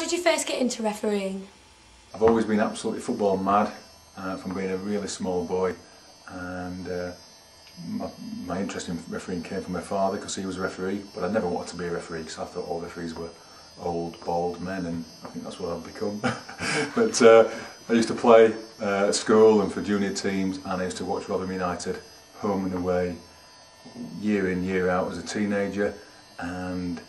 did you first get into refereeing? I've always been absolutely football mad from being a really small boy, and my interest in refereeing came from my father because he was a referee, but I never wanted to be a referee because I thought all referees were old, bald men, and I think that's what I've become. But I used to play at school and for junior teams, and I used to watch Webb United home and away, year in, year out as a teenager. And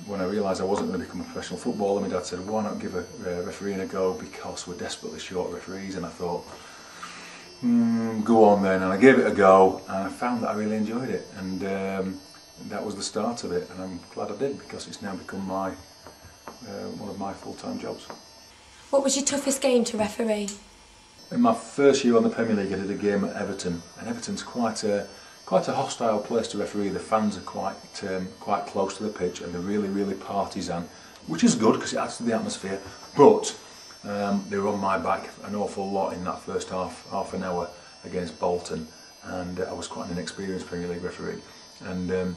when I realised I wasn't going to become a professional footballer, my dad said, why not give refereeing a go, because we're desperately short referees. And I thought, go on then, and I gave it a go, and I found that I really enjoyed it, and that was the start of it, and I'm glad I did, because it's now become my one of my full-time jobs. What was your toughest game to referee? In my first year on the Premier League, I did a game at Everton, and Everton's quite a hostile place to referee. The fans are quite close to the pitch, and they're really partisan, which is good because it adds to the atmosphere. But they were on my back an awful lot in that first half an hour against Bolton, and I was quite an inexperienced Premier League referee, and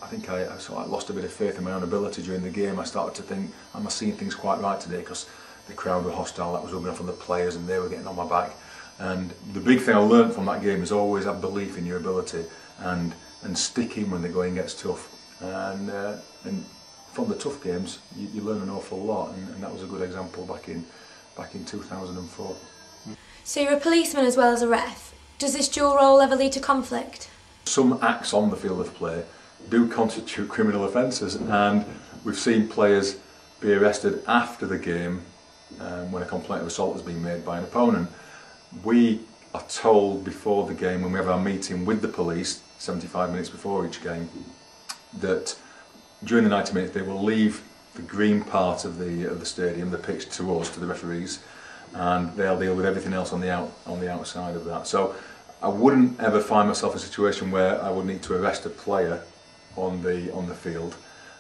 I think I sort of lost a bit of faith in my own ability during the game. I started to think, am I seeing things quite right today? Because the crowd were hostile, that was rubbing off on the players, and they were getting on my back. And the big thing I learned from that game is always have belief in your ability and stick in when the going gets tough. And from the tough games, you learn an awful lot, and that was a good example back in 2004. So you're a policeman as well as a ref. Does this dual role ever lead to conflict? Some acts on the field of play do constitute criminal offences, and we've seen players be arrested after the game when a complaint of assault has been made by an opponent. We are told before the game, when we have our meeting with the police 75 minutes before each game, that during the 90 minutes they will leave the green part of the stadium, the pitch, to us, to the referees, and they'll deal with everything else on the outside of that. So I wouldn't ever find myself in a situation where I would need to arrest a player on the field.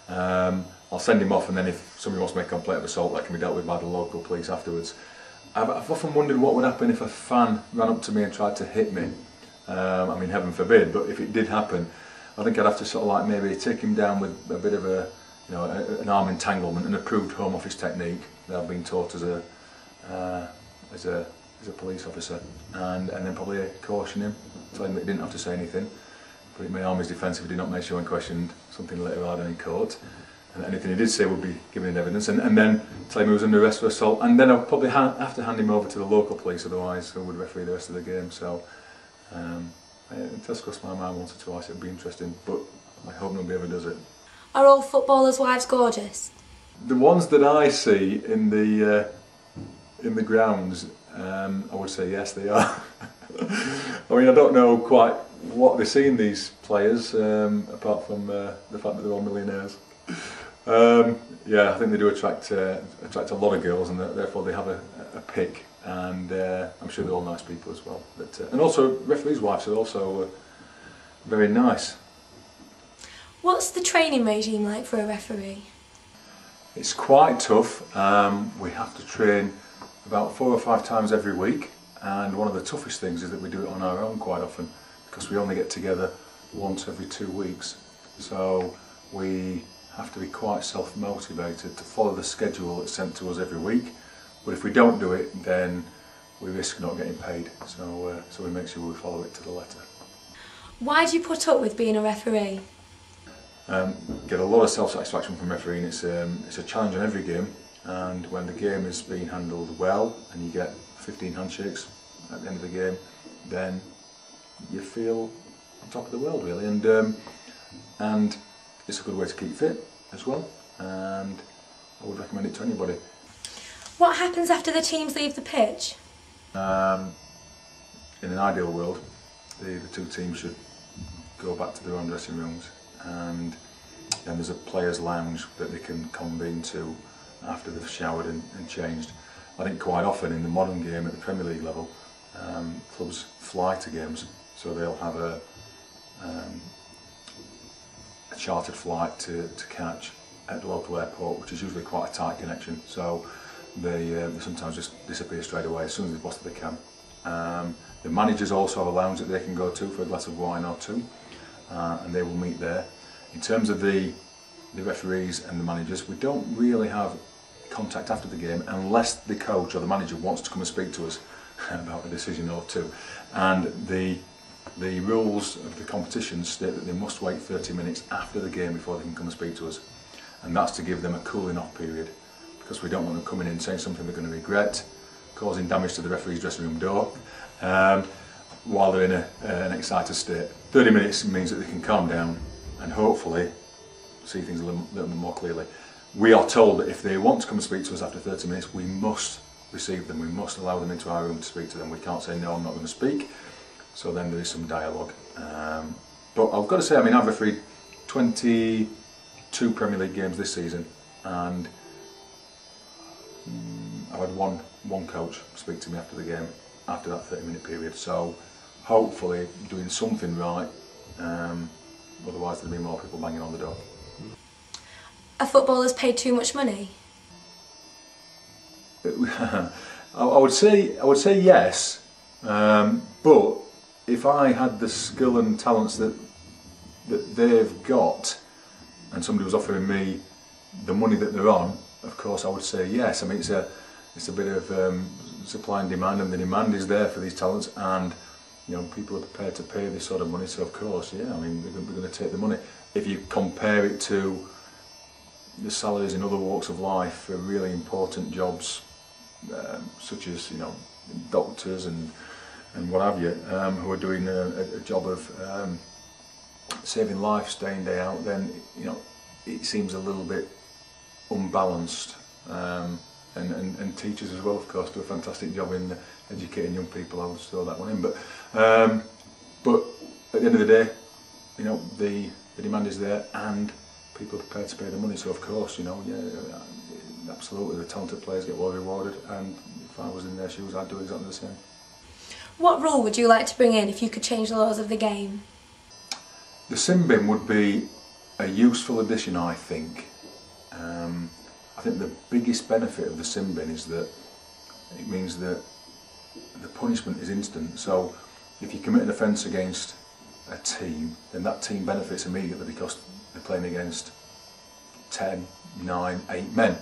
I'll send him off, and then if somebody wants to make a complaint of assault, that can be dealt with by the local police afterwards. I've often wondered what would happen if a fan ran up to me and tried to hit me. I mean, heaven forbid, but if it did happen, I think I'd have to sort of like maybe take him down with a bit of an arm entanglement, an approved Home Office technique that I've been taught as a police officer, and then probably caution him, tell him that he didn't have to say anything, put him in army's defence if he did not make sure when questioned, something later on in court, and anything he did say would be given in evidence, and then tell him he was under arrest for assault, and then I'll probably have to hand him over to the local police, otherwise who would referee the rest of the game. So it does cross my mind once or twice. It would be interesting, but I hope nobody ever does it. Are all footballers' wives gorgeous? The ones that I see in the grounds, I would say yes, they are. I mean, I don't know quite what they see in these players, apart from the fact that they're all millionaires. Yeah, I think they do attract a lot of girls, and therefore they have a pick, and I'm sure they're all nice people as well. But, and also, referees' wives are also very nice. What's the training regime like for a referee? It's quite tough. We have to train about 4 or 5 times every week, and one of the toughest things is that we do it on our own quite often, because we only get together once every 2 weeks. So we have to be quite self-motivated to follow the schedule that's sent to us every week, but if we don't do it, then we risk not getting paid, so we make sure we follow it to the letter. Why do you put up with being a referee? Get a lot of self-satisfaction from refereeing. It's a challenge on every game, and when the game is being handled well and you get 15 handshakes at the end of the game, then you feel on top of the world, really, and it's a good way to keep fit as well, and I would recommend it to anybody. What happens after the teams leave the pitch? In an ideal world, the 2 teams should go back to their own dressing rooms, and then there's a players' lounge that they can convene to after they've showered and changed. I think quite often in the modern game at the Premier League level, clubs fly to games, so they'll have a chartered flight to catch at the local airport, which is usually quite a tight connection, so they sometimes just disappear straight away as soon as they possibly can. The managers also have a lounge that they can go to for a glass of wine or 2, and they will meet there. In terms of the the referees and the managers, we don't really have contact after the game unless the coach or the manager wants to come and speak to us about a decision or two. And the rules of the competition state that they must wait 30 minutes after the game before they can come and speak to us. And that's to give them a cooling off period, because we don't want them coming in saying something they're going to regret, causing damage to the referee's dressing room door, while they're in an excited state. 30 minutes means that they can calm down and hopefully see things a little bit more clearly. We are told that if they want to come and speak to us after 30 minutes, we must receive them, we must allow them into our room to speak to them. We can't say, no, I'm not going to speak. So then there is some dialogue. But I've got to say, I mean, I've refereed 22 Premier League games this season, and I've had one coach speak to me after the game, after that 30-minute period. So hopefully doing something right, otherwise there'll be more people banging on the door. Are footballers paid too much money? I would say yes, but if I had the skill and talents that they've got, and somebody was offering me the money that they're on, of course I would say yes. I mean, it's a bit of supply and demand, and the demand is there for these talents, and you know, people are prepared to pay this sort of money. So of course, yeah, I mean, we're going to take the money. If you compare it to the salaries in other walks of life for really important jobs, such as, you know, doctors and what have you, who are doing a job of saving lives day in day out, then you know it seems a little bit unbalanced. And teachers as well, of course, do a fantastic job in educating young people. I would throw that one in, but at the end of the day, you know, the demand is there, and people are prepared to pay the money. So of course, you know, yeah, absolutely, the talented players get well rewarded, and if I was in their shoes, I'd do exactly the same. What rule would you like to bring in if you could change the laws of the game? The sin bin would be a useful addition, I think. I think the biggest benefit of the sin bin is that it means that the punishment is instant. So if you commit an offence against a team, then that team benefits immediately because they're playing against 10, 9, 8 men.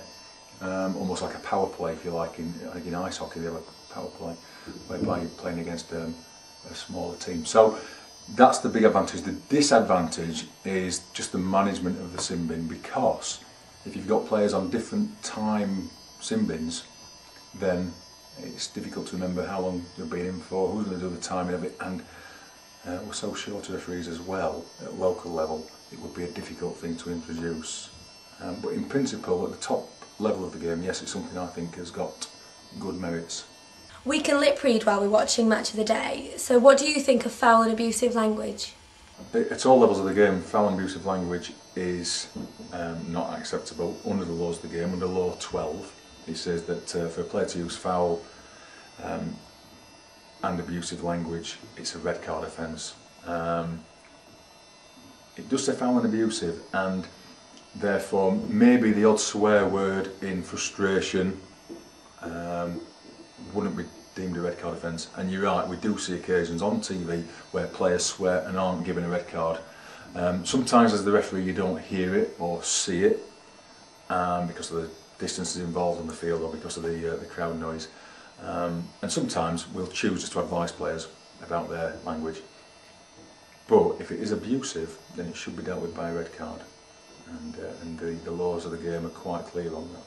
Almost like a power play, if you like. In ice hockey, they have a power play whereby you're playing against a smaller team. So that's the big advantage. The disadvantage is just the management of the sin bin, because if you've got players on different time sin bins, then it's difficult to remember how long you're being in for, who's going to do the timing of it, and we're so short of referees as well at local level. It would be a difficult thing to introduce. But in principle, at the top level of the game, yes, it's something I think has got good merits. We can lip read while we're watching Match of the Day, so what do you think of foul and abusive language? At all levels of the game, foul and abusive language is not acceptable under the laws of the game. Under Law 12, it says that for a player to use foul and abusive language, it's a red card offence. It does say foul and abusive, and therefore maybe the odd swear word in frustration wouldn't be deemed a red card offence. And you're right, we do see occasions on TV where players swear and aren't given a red card. Sometimes as the referee you don't hear it or see it because of the distances involved on the field or because of the crowd noise. And sometimes we'll choose just to advise players about their language. But if it is abusive, then it should be dealt with by a red card. And the laws of the game are quite clear on that.